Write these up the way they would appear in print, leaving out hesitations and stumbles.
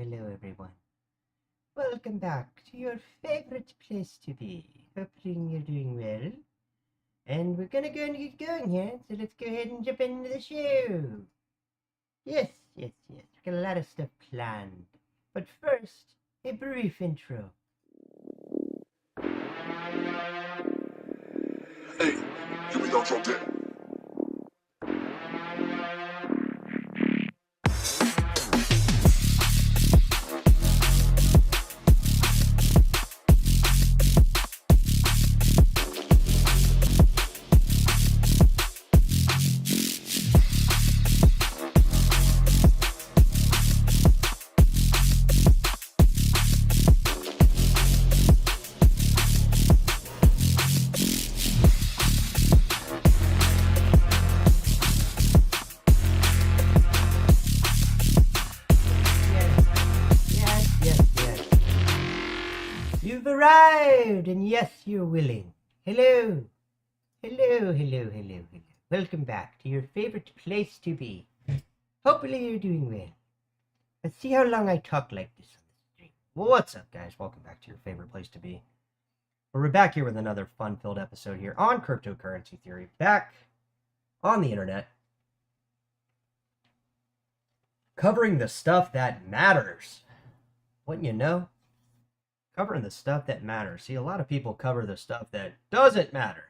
hello everyone. Welcome back to your favorite place to be. Hoping you're doing well. And we're gonna go and get going here, so let's go ahead and jump into the show. Yes. We've got a lot of stuff planned. But first, a brief intro. Hey, here we go, drop that. Yes. You've arrived, and yes, you're willing. Hello. Welcome back to your favorite place to be. Hopefully you're doing well. Let's see how long I talk like this on the stream. Well, what's up, guys? Welcome back to your favorite place to be. We're back here with another fun-filled episode here on cryptocurrency theory. Back on the internet. Covering the stuff that matters. Wouldn't you know? Covering the stuff that matters. See, a lot of people cover the stuff that doesn't matter.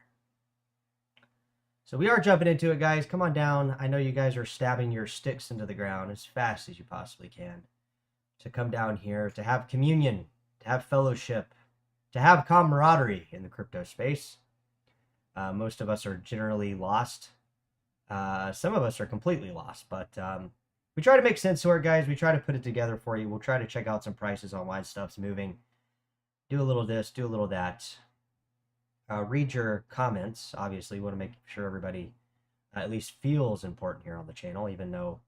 So we are jumping into it, guys. Come on down. I know you guys are stabbing your sticks into the ground as fast as you possibly can. To come down here, to have communion, to have fellowship, to have camaraderie in the crypto space. Most of us are generally lost. Some of us are completely lost, but we try to make sense to it, guys. We try to put it together for you. We'll try to check out some prices on why stuff's moving. Do a little this, do a little that. Read your comments. Obviously, we want to make sure everybody at least feels important here on the channel, even though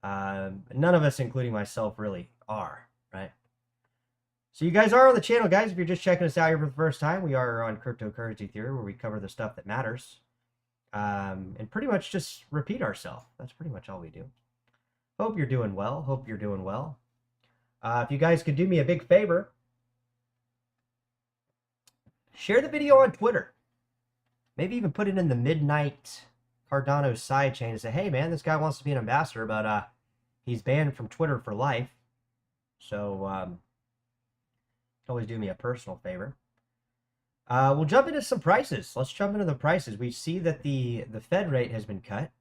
none of us, including myself, really are, right? So you guys are on the channel, guys. If you're just checking us out here for the first time, we are on Cryptocurrency Theory, where we cover the stuff that matters. And pretty much just repeat ourselves. That's pretty much all we do. Hope you're doing well. If you guys could do me a big favor, share the video on Twitter. Maybe even put it in the Midnight Cardano sidechain and say, hey, man, this guy wants to be an ambassador, but he's banned from Twitter for life. So, always do me a personal favor. We'll jump into some prices. Let's jump into the prices. We see that the Fed rate has been cut.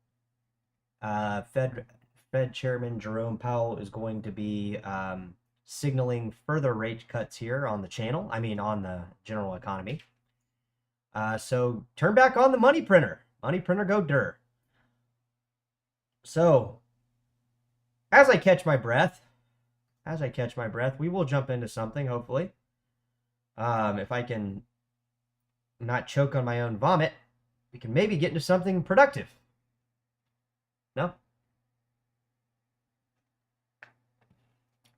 Fed Chairman Jerome Powell is going to be signaling further rate cuts here on the channel. I mean, on the general economy. So turn back on the money printer. Money printer go dir. So as I catch my breath, we will jump into something, hopefully. If I can not choke on my own vomit, we can maybe get into something productive. No?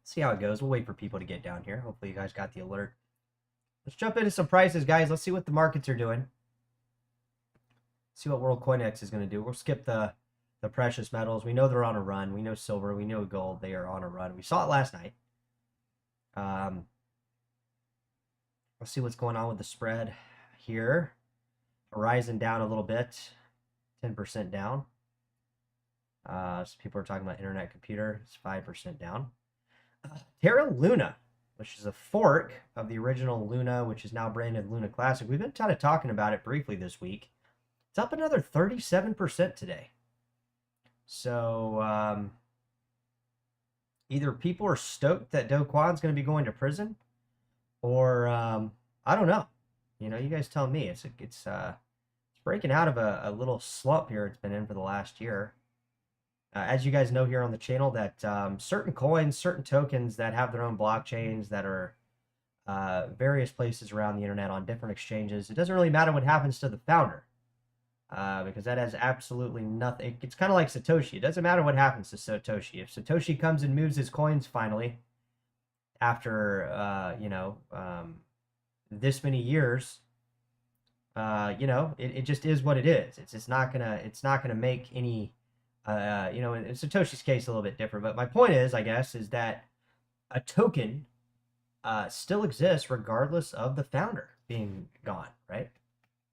See how it goes. We'll wait for people to get down here. Hopefully you guys got the alert. Let's jump into some prices, guys. Let's see what the markets are doing. See what WorldCoinEx is going to do. We'll skip the precious metals. We know they're on a run. We know silver. We know gold. They are on a run. We saw it last night. Let's see what's going on with the spread here. Horizon down a little bit. 10% down. So people are talking about internet computer. It's 5% down. Terra Luna, which is a fork of the original Luna, which is now branded Luna Classic. We've been kind of talking about it briefly this week. It's up another 37% today. So either people are stoked that Do Kwon's going to be going to prison, or I don't know. You know, you guys tell me. It's breaking out of a little slump here it's been in for the last year. As you guys know here on the channel, that certain coins, certain tokens that have their own blockchains that are various places around the internet on different exchanges, it doesn't really matter what happens to the founder because that has absolutely nothing. It's kind of like Satoshi. It doesn't matter what happens to Satoshi. If Satoshi comes and moves his coins finally after, this many years, it just is what it is. It's not gonna make any. In Satoshi's case, a little bit different. But my point is, I guess, is that a token still exists regardless of the founder being gone, right?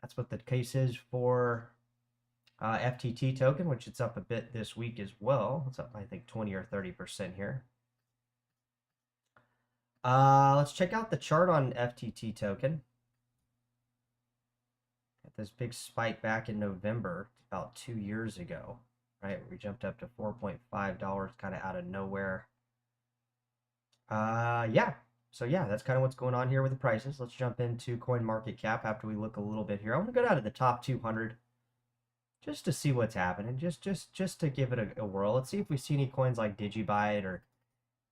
That's what the case is for FTT token, which it's up a bit this week as well. It's up, I think, 20 or 30% here. Let's check out the chart on FTT token. Got this big spike back in November, about 2 years ago, right? We jumped up to $4.5 kind of out of nowhere. Yeah. So yeah, that's kind of what's going on here with the prices. Let's jump into CoinMarketCap after we look a little bit here. I want to go down to the top 200 just to see what's happening, just to give it a whirl. Let's see if we see any coins like Digibyte or,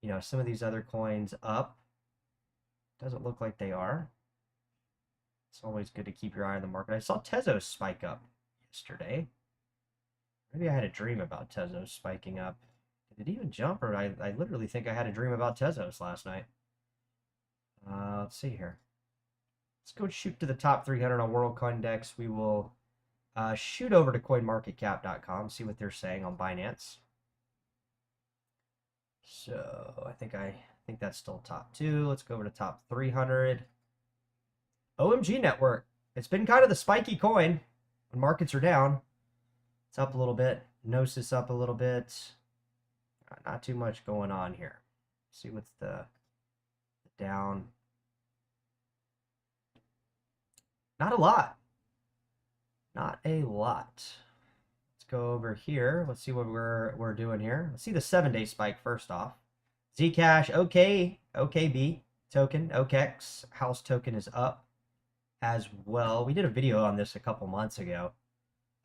you know, some of these other coins up. Doesn't look like they are. It's always good to keep your eye on the market. I saw Tezos spike up yesterday. Maybe I had a dream about Tezos spiking up. Did it even jump? Or I literally think I had a dream about Tezos last night. Let's see here. Let's go shoot to the top 300 on WorldCoinDex. We will shoot over to CoinMarketCap.com, see what they're saying on Binance. So I think that's still top 2. Let's go over to top 300. OMG Network. It's been kind of the spiky coin when markets are down. It's up a little bit. Gnosis up a little bit. Not too much going on here. See what's the down. Not a lot. Not a lot. Let's go over here. Let's see what we're doing here. Let's see the 7-day spike first off. Zcash, OKB token, OKEX house token is up as well. We did a video on this a couple months ago.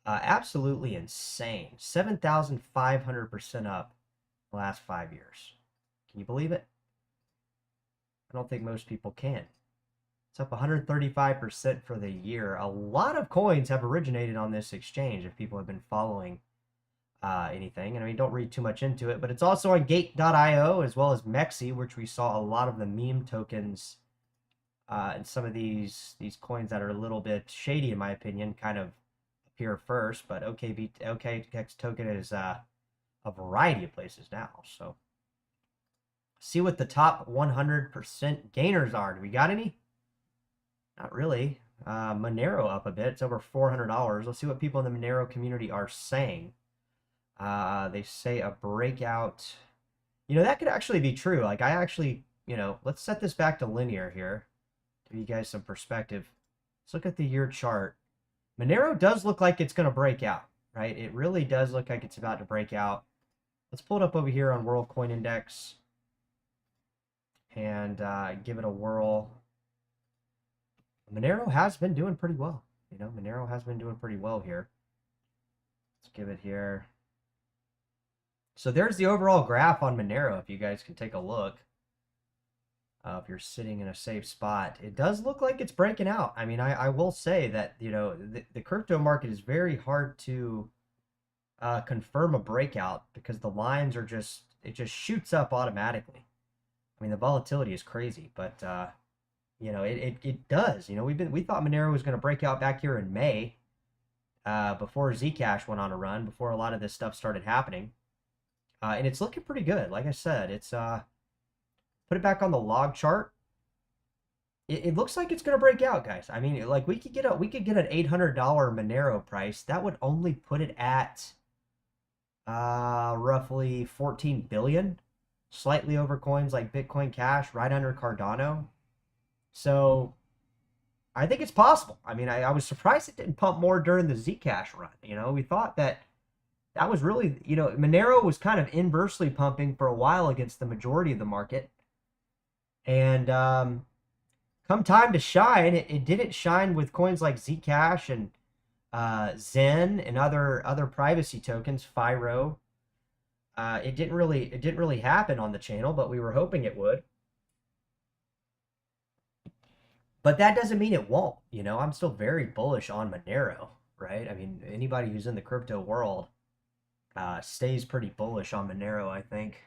Absolutely insane. 7,500% up the last 5 years. Can you believe it? I don't think most people can. It's up 135% for the year. A lot of coins have originated on this exchange if people have been following anything. And I mean, don't read too much into it, but it's also on Gate.io as well as Mexi, which we saw a lot of the meme tokens and some of these coins that are a little bit shady, in my opinion, kind of appear first. But OKX token is a variety of places now. So see what the top 100% gainers are. Do we got any? Not really. Monero up a bit. It's over $400. Let's see what people in the Monero community are saying. They say a breakout. You know, that could actually be true. Like, I actually, you know, let's set this back to linear here. Give you guys some perspective. Let's look at the year chart. Monero does look like it's going to break out, right? It really does look like it's about to break out. Let's pull it up over here on World Coin Index and give it a whirl. Monero has been doing pretty well. You know, Monero has been doing pretty well here. Let's give it here. So there's the overall graph on Monero, if you guys can take a look. If you're sitting in a safe spot, it does look like it's breaking out. I mean, I will say that, you know, the crypto market is very hard to confirm a breakout because the lines are just, it just shoots up automatically. I mean, the volatility is crazy, but you know, it does. You know, we thought Monero was going to break out back here in May, before Zcash went on a run, before a lot of this stuff started happening, and it's looking pretty good. Like I said, it's put it back on the log chart. It looks like it's going to break out, guys. I mean, like we could get an $800 Monero price. That would only put it at roughly 14 billion, slightly over coins like Bitcoin Cash, right under Cardano. So I think it's possible. I mean, I was surprised it didn't pump more during the Zcash run. You know, we thought that was really, you know, Monero was kind of inversely pumping for a while against the majority of the market. And come time to shine, it didn't shine with coins like Zcash and Zen and other privacy tokens, Fyro. It didn't really happen on the channel, but we were hoping it would. But that doesn't mean it won't. You know, I'm still very bullish on Monero, right? I mean, anybody who's in the crypto world stays pretty bullish on Monero, I think.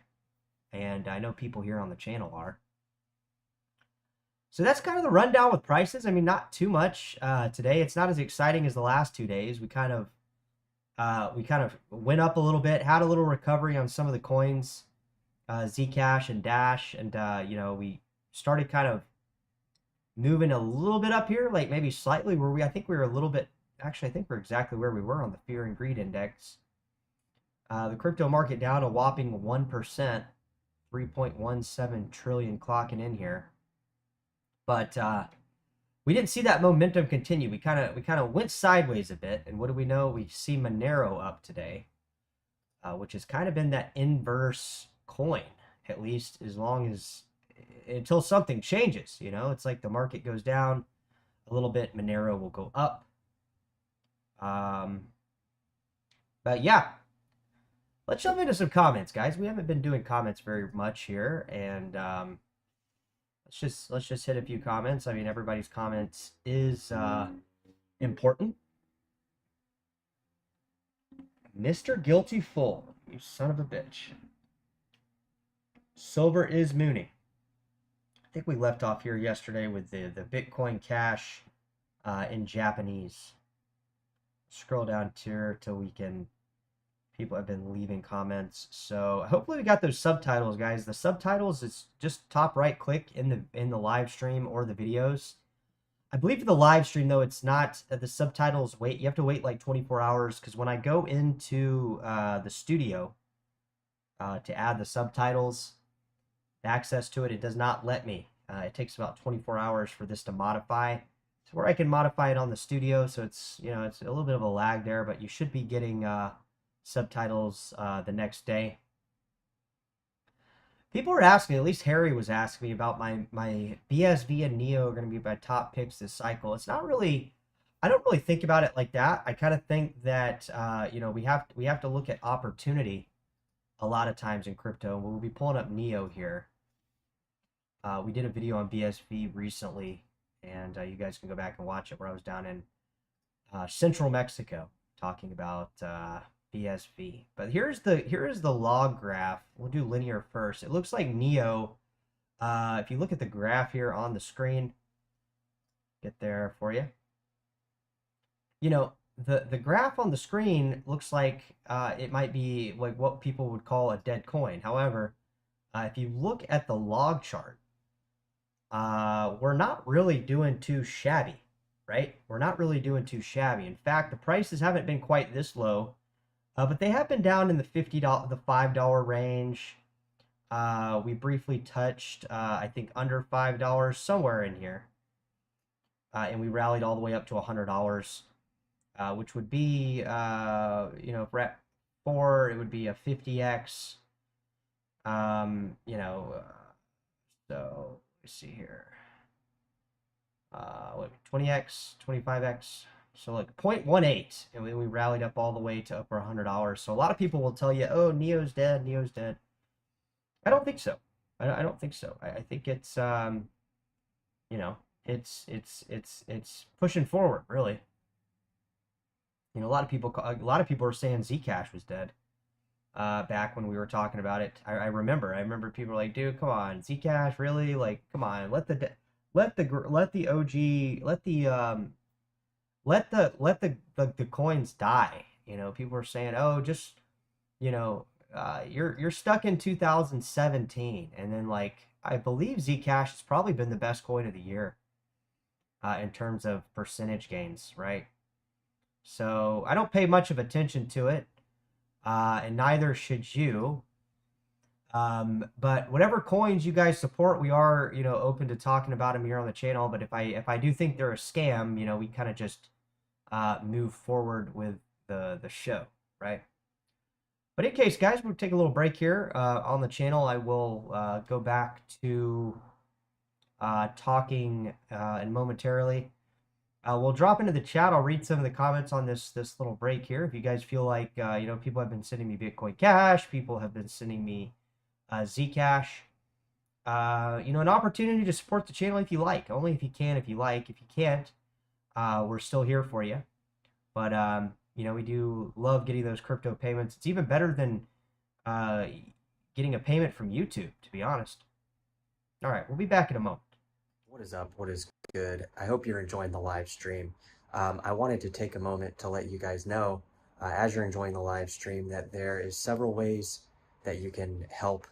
And I know people here on the channel are. So that's kind of the rundown with prices. I mean, not too much today. It's not as exciting as the last 2 days. We kind of went up a little bit, had a little recovery on some of the coins Zcash and Dash, and we started kind of moving a little bit up here, like maybe slightly. I think we were a little bit. Actually, I think we're exactly where we were on the fear and greed index. The crypto market down a whopping 1%, 3.17 trillion clocking in here. But we didn't see that momentum continue. We kind of went sideways a bit, and what do we know? We see Monero up today, which has kind of been that inverse coin, at least as long as until something changes. It's like the market goes down a little bit, Monero will go up. But yeah, let's jump into some comments, guys. We haven't been doing comments very much here, and let's just hit a few comments. I mean, everybody's comments is important. Mr. Guilty Fool, you son of a bitch. Silver is mooning. I think we left off here yesterday with the Bitcoin Cash in Japanese. Scroll down here till we can. People have been leaving comments, so hopefully we got those subtitles, guys. The subtitles is just top right click in the live stream or the videos. I believe for the live stream though, it's not the subtitles. You have to wait like 24 hours because when I go into the studio to add the subtitles, the access to it, it does not let me. It takes about 24 hours for this to modify. So where I can modify it on the studio, so it's it's a little bit of a lag there, but you should be getting subtitles the next day. People were asking, at least Harry was asking me about my BSV and Neo are going to be my top picks this cycle. It's not really, I don't really think about it like that. I kind of think that we have to look at opportunity a lot of times in crypto. We'll be pulling up Neo here. We did a video on BSV recently, and you guys can go back and watch it, where I was down in central Mexico talking about BSV. But here's the log graph. We'll do linear first. It looks like Neo, if you look at the graph here on the screen, get there for you. The graph on the screen looks like it might be like what people would call a dead coin. However, if you look at the log chart, we're not really doing too shabby, right? We're not really doing too shabby. In fact, the prices haven't been quite this low. But they have been down in the $5 range. We briefly touched, I think, under $5, somewhere in here. And we rallied all the way up to $100, which would be, if we're at 4, it would be a 50x. So let's see here. 20x, 25x. So like 0.18, and we rallied up all the way to upper $100. So a lot of people will tell you, "Oh, Neo's dead. Neo's dead." I don't think so. I don't think so. I think it's it's pushing forward, really. A lot of people are saying Zcash was dead. Back when we were talking about it, I remember people were like, "Dude, come on, Zcash, really? Like, come on, let the coins die." People were saying, "Oh, just you're stuck in 2017," and then I believe Zcash has probably been the best coin of the year in terms of percentage gains, right? So I don't pay much of attention to it, and neither should you. But whatever coins you guys support, we are open to talking about them here on the channel. But if I do think they're a scam, we kind of just move forward with the show, right? But in case, guys, we'll take a little break here on the channel. I will go back to talking and momentarily. We'll drop into the chat. I'll read some of the comments on this little break here. If you guys feel like people have been sending me Bitcoin Cash, people have been sending me Zcash. An opportunity to support the channel if you like. Only if you can, if you like. If you can't, we're still here for you. But we do love getting those crypto payments. It's even better than getting a payment from YouTube, to be honest. All right, we'll be back in a moment. What is up? What is good? I hope you're enjoying the live stream. I wanted to take a moment to let you guys know, as you're enjoying the live stream, that there is several ways that you can help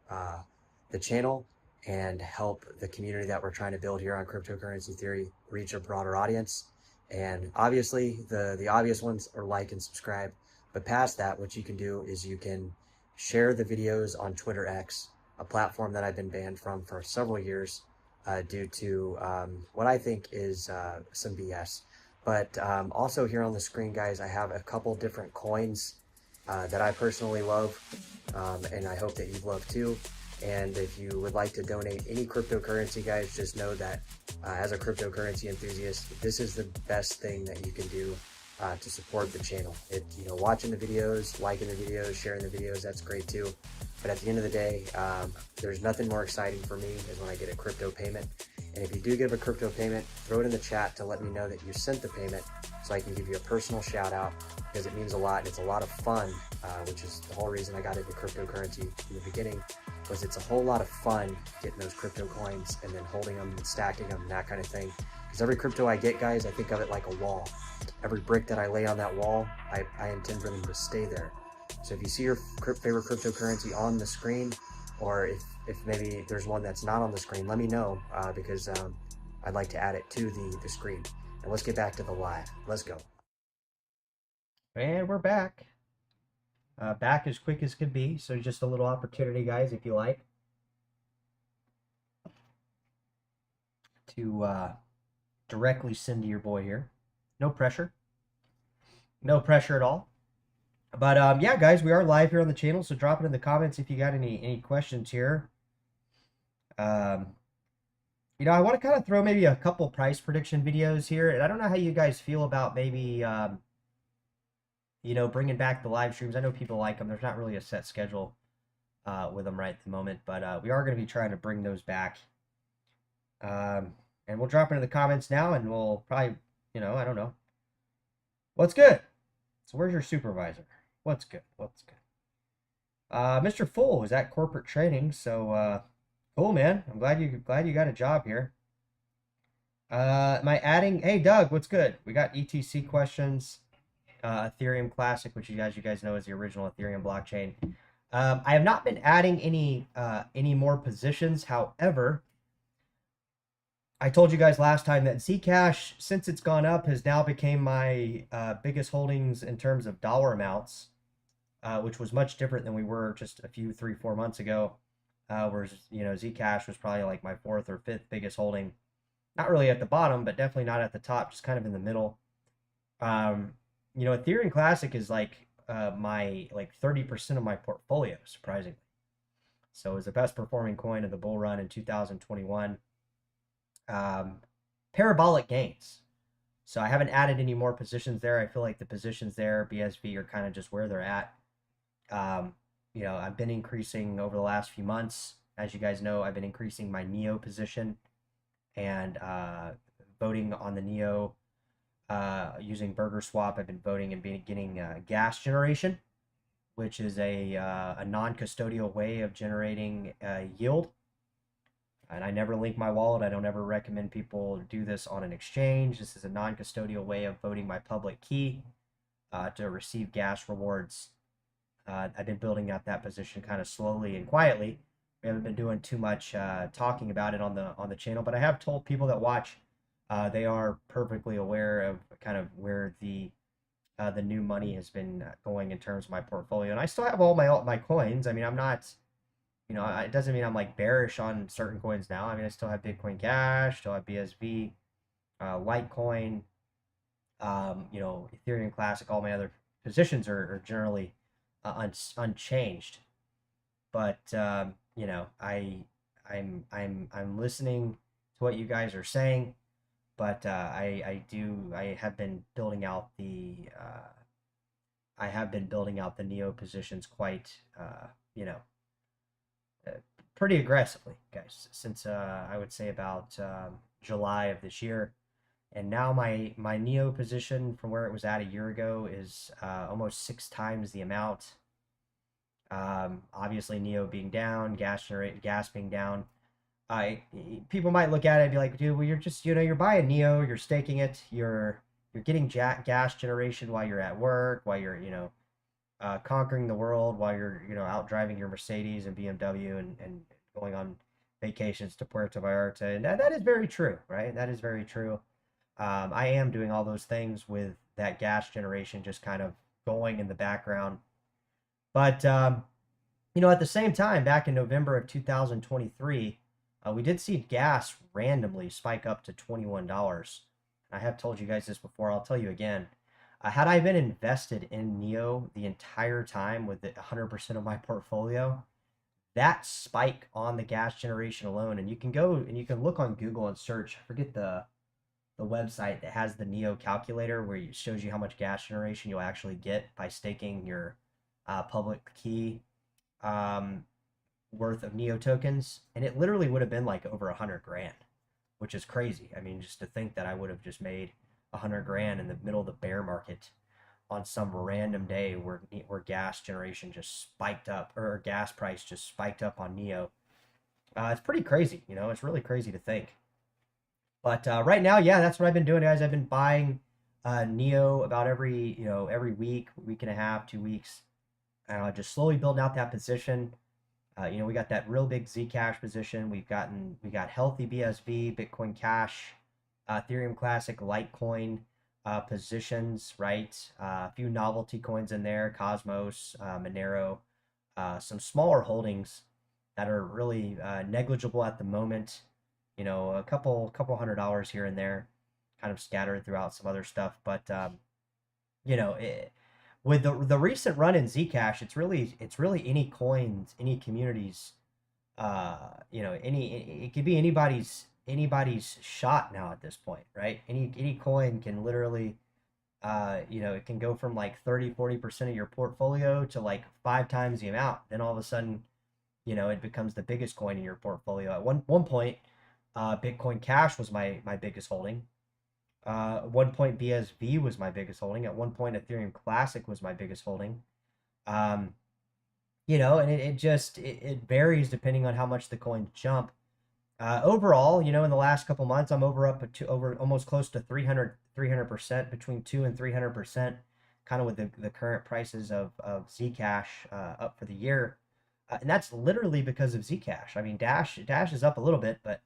the channel and help the community that we're trying to build here on Cryptocurrency Theory reach a broader audience. And obviously, the obvious ones are like and subscribe. But past that, what you can do is you can share the videos on Twitter X, a platform that I've been banned from for several years due to what I think is some BS. But also here on the screen, guys, I have a couple different coins that I personally love, and I hope that you love too. And if you would like to donate any cryptocurrency, guys, just know that as a cryptocurrency enthusiast, this is the best thing that you can do to support the channel. Watching the videos, liking the videos, sharing the videos, that's great too. But at the end of the day, there's nothing more exciting for me is when I get a crypto payment. And if you do give a crypto payment, throw it in the chat to let me know that you sent the payment so I can give you a personal shout out, because it means a lot and it's a lot of fun, which is the whole reason I got into cryptocurrency in the beginning. Was it's a whole lot of fun getting those crypto coins and then holding them and stacking them and that kind of thing. Because every crypto I get, guys, I think of it like a wall. Every brick that I lay on that wall, I intend for them to stay there. So if you see your favorite cryptocurrency on the screen, or if maybe there's one that's not on the screen, let me know because I'd like to add it to the screen. And let's get back to the live. Let's go. And we're back. Back as quick as could be. So just a little opportunity, guys, if you like, to directly send to your boy here. No pressure. No pressure at all. But yeah, guys, we are live here on the channel, so drop it in the comments if you got any questions here. I want to kind of throw maybe a couple price prediction videos here, and I don't know how you guys feel about maybe bringing back the live streams. I know people like them. There's not really a set schedule with them right at the moment, but we are going to be trying to bring those back. And we'll drop it in the comments now, and we'll probably, I don't know. What's good? So where's your supervisor? What's good? What's good? Mr. Full was at corporate training, so cool, man. I'm glad you got a job here. Am I adding? Hey, Doug, what's good? We got ETC questions. Ethereum Classic, which you guys know is the original Ethereum blockchain. I have not been adding any more positions. However, I told you guys last time that Zcash, since it's gone up, has now become my biggest holdings in terms of dollar amounts, which was much different than we were just a few 3-4 months ago. Whereas Zcash was probably like my 4th or 5th biggest holding, not really at the bottom, but definitely not at the top, just kind of in the middle. Ethereum Classic is like my 30% of my portfolio, surprisingly. So it was the best performing coin of the bull run in 2021. Parabolic gains. So I haven't added any more positions there. I feel like the positions there, BSV, are kind of just where they're at. I've been increasing over the last few months. As you guys know, I've been increasing my NEO position and voting on the NEO using Burger Swap. I've been voting and getting gas generation, which is a non-custodial way of generating yield. And I never link my wallet. I don't ever recommend people do this on an exchange. This is a non-custodial way of voting my public key to receive gas rewards. I've been building out that position kind of slowly and quietly. We haven't been doing too much talking about it on the channel, but I have told people that watch. They are perfectly aware of kind of where the new money has been going in terms of my portfolio, and I still have all my coins. I mean, I'm not. It doesn't mean I'm like bearish on certain coins now. I mean, I still have Bitcoin Cash, still have BSV, Litecoin, Ethereum Classic. All my other positions are generally unchanged. But I'm listening to what you guys are saying. But I have been building out the NEO positions quite pretty aggressively, guys, since I would say about July of this year. And now my NEO position from where it was at a year ago is almost 6 times the amount. Obviously, NEO being down, gas being down. People might look at it and be like, dude, well, you're just you're buying NEO, you're staking it, you're getting gas generation while you're at work, while you're conquering the world while you're, out driving your Mercedes and BMW and going on vacations to Puerto Vallarta. And that is very true, right? That is very true. I am doing all those things with that gas generation just kind of going in the background. But, at the same time, back in November of 2023, we did see gas randomly spike up to $21. I have told you guys this before. I'll tell you again. Had I been invested in NEO the entire time with 100% of my portfolio, that spike on the gas generation alone, and you can go and you can look on Google and search. I forget the website that has the NEO calculator where it shows you how much gas generation you'll actually get by staking your public key um, worth of NEO tokens, and it literally would have been like over 100 grand, which is crazy. I mean, just to think that I would have just made 100 grand in the middle of the bear market on some random day where gas generation just spiked up, or gas price just spiked up on NEO. It's pretty crazy, it's really crazy to think. But right now, yeah, that's what I've been doing, guys. I've been buying NEO about every week, week and a half, 2 weeks, just slowly building out that position. We got that real big Zcash position. We got healthy BSV, Bitcoin Cash, Ethereum Classic, Litecoin positions, right? A few novelty coins in there, Cosmos, Monero, some smaller holdings that are really negligible at the moment. A couple $100 here and there, kind of scattered throughout some other stuff. But with the recent run in Zcash, it's really any coins, any communities, it could be anybody's shot now at this point, right? Any coin can literally, it can go from like 30-40% of your portfolio to like 5 times the amount. Then all of a sudden, it becomes the biggest coin in your portfolio. At one point, Bitcoin Cash was my biggest holding. At one point, BSV was my biggest holding. At one point, Ethereum Classic was my biggest holding. And it varies depending on how much the coins jump. Overall, in the last couple months, I'm over almost close to 300%, between 2 and 300%, kind of with the current prices of Zcash up for the year. And that's literally because of Zcash. I mean, Dash is up a little bit, but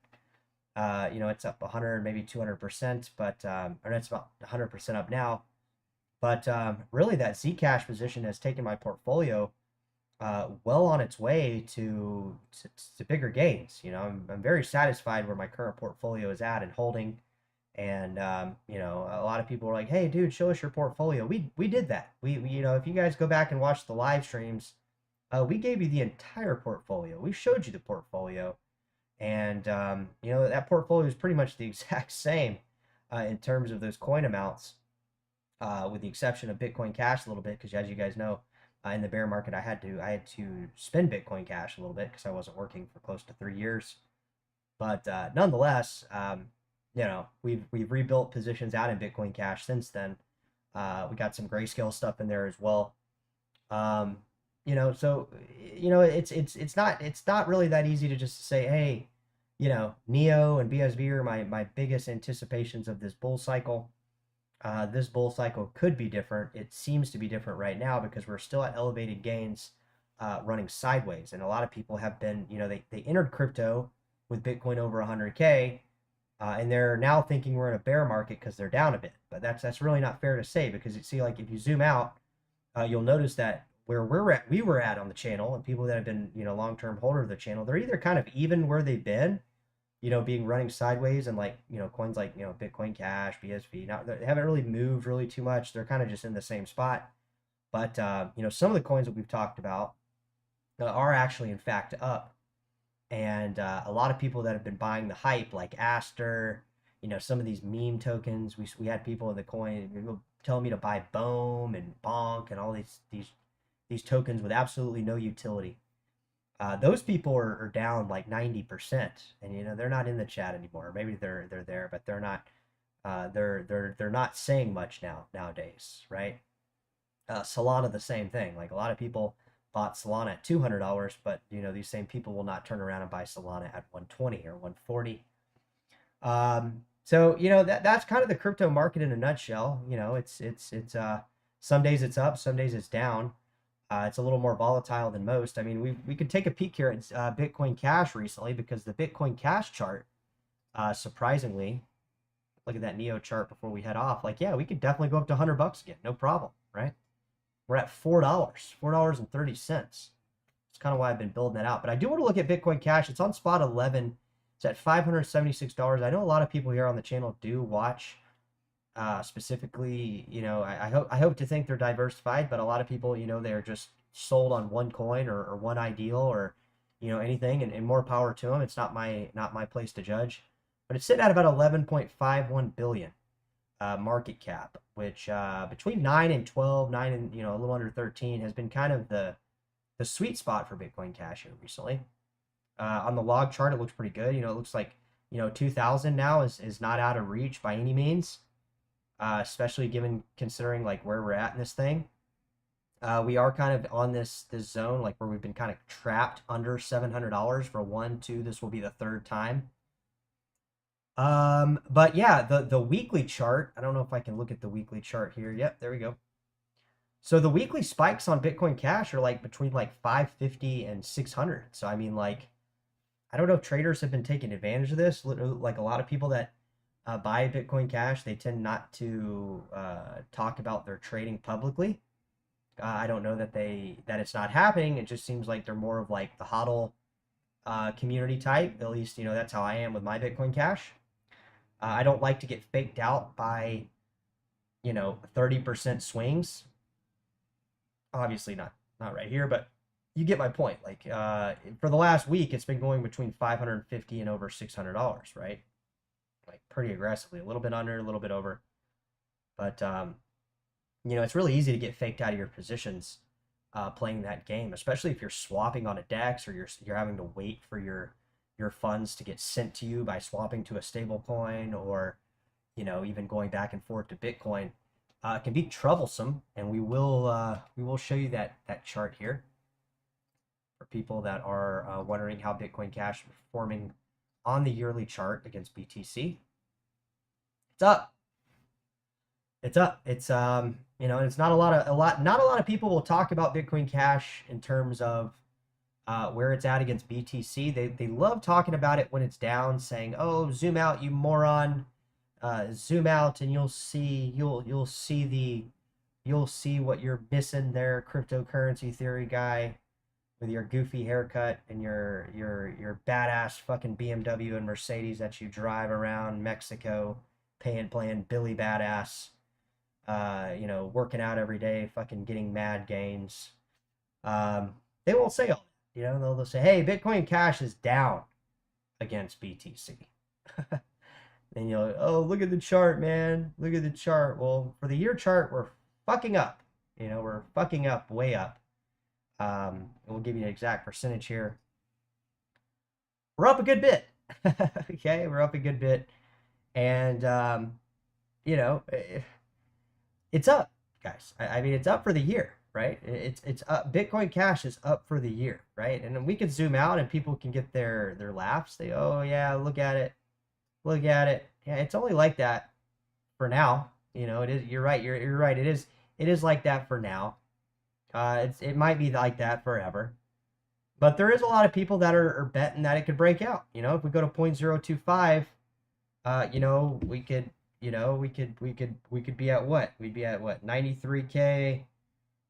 it's up 100, maybe 200%, but or it's about 100% up now. But really, that Zcash position has taken my portfolio well on its way to bigger gains. I'm very satisfied where my current portfolio is at and holding. And a lot of people are like, "Hey, dude, show us your portfolio." We did that. We if you guys go back and watch the live streams, we gave you the entire portfolio. We showed you the portfolio. And that portfolio is pretty much the exact same in terms of those coin amounts, with the exception of Bitcoin Cash a little bit, because as you guys know, in the bear market, I had to spend Bitcoin Cash a little bit because I wasn't working for close to 3 years. But nonetheless, we've rebuilt positions out in Bitcoin Cash since then. We got some Grayscale stuff in there as well. So it's not really that easy to just say, hey, NEO and BSV are my biggest anticipations of this bull cycle. This bull cycle could be different. It seems to be different right now because we're still at elevated gains, running sideways, and a lot of people have been, they entered crypto with Bitcoin over 100K, and they're now thinking we're in a bear market because they're down a bit. But that's really not fair to say, because you see, like, if you zoom out, you'll notice that where we were at on the channel, and people that have been, long-term holder of the channel, they're either kind of even where they've been, being running sideways, and like, coins like, Bitcoin Cash, BSV, now they haven't really moved really too much. They're kind of just in the same spot. But, some of the coins that we've talked about are actually in fact up. And a lot of people that have been buying the hype, like Aster, some of these meme tokens, we had people in the coin telling me to buy Bohm and Bonk and all these tokens with absolutely no utility. Those people are down like 90%, and they're not in the chat anymore. Maybe they're there, but they're not. They're not saying much nowadays, right? Solana, the same thing. Like, a lot of people bought Solana at $200, but these same people will not turn around and buy Solana at 120 or 140. So that's kind of the crypto market in a nutshell. It's some days it's up, some days it's down. It's a little more volatile than most. I mean, we could take a peek here at Bitcoin Cash recently, because the Bitcoin Cash chart, surprisingly, look at that Neo chart before we head off. Like, yeah, we could definitely go up to $100 again, no problem, right? We're at $4.30. It's kind of why I've been building that out. But I do want to look at Bitcoin Cash. It's on spot 11. It's at $576. I know a lot of people here on the channel do watch. Specifically, I hope to think they're diversified, but a lot of people, they're just sold on one coin or one ideal, or anything, and more power to them. It's not my place to judge, but it's sitting at about 11.51 billion market cap, which between 9 and 12, 9 and a little under 13 has been kind of the sweet spot for Bitcoin Cash here recently. On the log chart, it looks pretty good. It looks like 2000 now is not out of reach by any means. Especially considering like where we're at in this thing. We are kind of on this zone, like where we've been kind of trapped under $700 for 1, 2. This will be the third time. But yeah, the weekly chart. I don't know if I can look at the weekly chart here. Yep, there we go. So the weekly spikes on Bitcoin Cash are like between like 550 and 600. So I mean, like, I don't know if traders have been taking advantage of this. Like a lot of people that buy Bitcoin Cash, they tend not to talk about their trading publicly. I don't know that it's not happening. It just seems like they're more of like the HODL community type. At least that's how I am with my Bitcoin Cash. I don't like to get faked out by 30% swings. Obviously not right here, but you get my point. Like for the last week, it's been going between $550 and over $600, right? Like pretty aggressively, a little bit under, a little bit over. But it's really easy to get faked out of your positions playing that game, especially if you're swapping on a DEX, or you're having to wait for your funds to get sent to you by swapping to a stable coin, or even going back and forth to Bitcoin. It can be troublesome, and we will show you that chart here for people that are wondering how Bitcoin Cash is performing on the yearly chart against BTC. It's up. It's up. It's it's not a lot of people will talk about Bitcoin Cash in terms of where it's at against BTC. They love talking about it when it's down, saying, "Oh, zoom out, you moron. Zoom out and you'll see what you're missing there, cryptocurrency theory guy, with your goofy haircut and your badass fucking BMW and Mercedes that you drive around Mexico, playing Billy Badass, working out every day, fucking getting mad gains." They won't say all that, they'll say, "Hey, Bitcoin Cash is down against BTC." And oh, look at the chart, man. Look at the chart. Well, for the year chart, we're fucking up. We're fucking up, way up. We'll give you an exact percentage here. We're up a good bit. Okay, we're up a good bit. And, it's up, guys. I mean, it's up for the year, right? It's up. Bitcoin Cash is up for the year, right? And then we can zoom out and people can get their laughs. They, oh, yeah, look at it. Look at it. Yeah, it's only like that for now. It is. You're right. You're right. It is like that for now. It might be like that forever. But there is a lot of people that are betting that it could break out. If we go to 0.025, we could be at what? We'd be at what? 93K,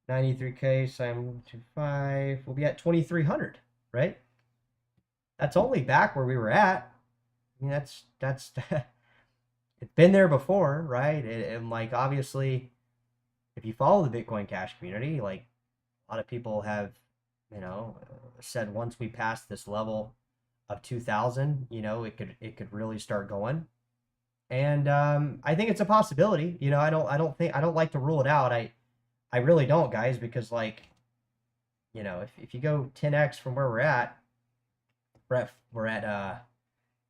725. We'll be at 2,300, right? That's only back where we were at. I mean, that's it's been there before, right? And like, obviously, if you follow the Bitcoin Cash community, like a lot of people have, said once we pass this level of 2,000, it could really start going. And I think it's a possibility. I don't like to rule it out. I really don't, guys, because like, if you go 10x from where we're at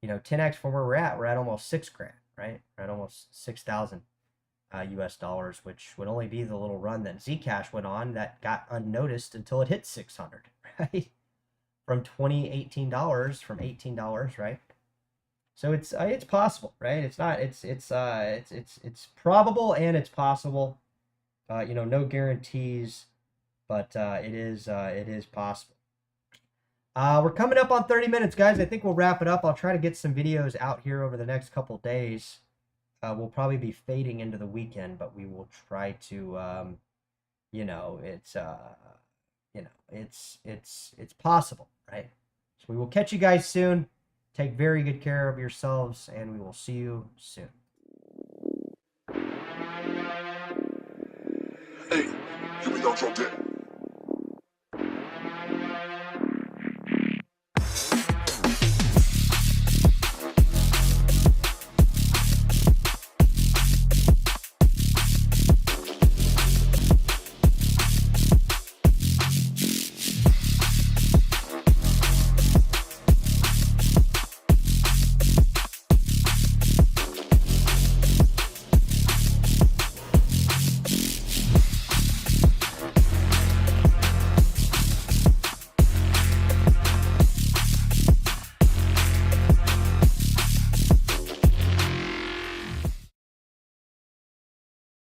10x from where we're at almost $6,000, right? We're at almost 6,000 US dollars, which would only be the little run that Zcash went on that got unnoticed until it hit 600, right? From $18, from $18, right? So it's possible, right? It's not, it's probable, and it's possible. No guarantees but it is possible. We're coming up on 30 minutes, guys. I think we'll wrap it up. I'll try to get some videos out here over the next couple days. We'll probably be fading into the weekend, but we will try to, you know, it's possible, right? So we will catch you guys soon. Take very good care of yourselves, and we will see you soon. Hey, here we go, drop dead.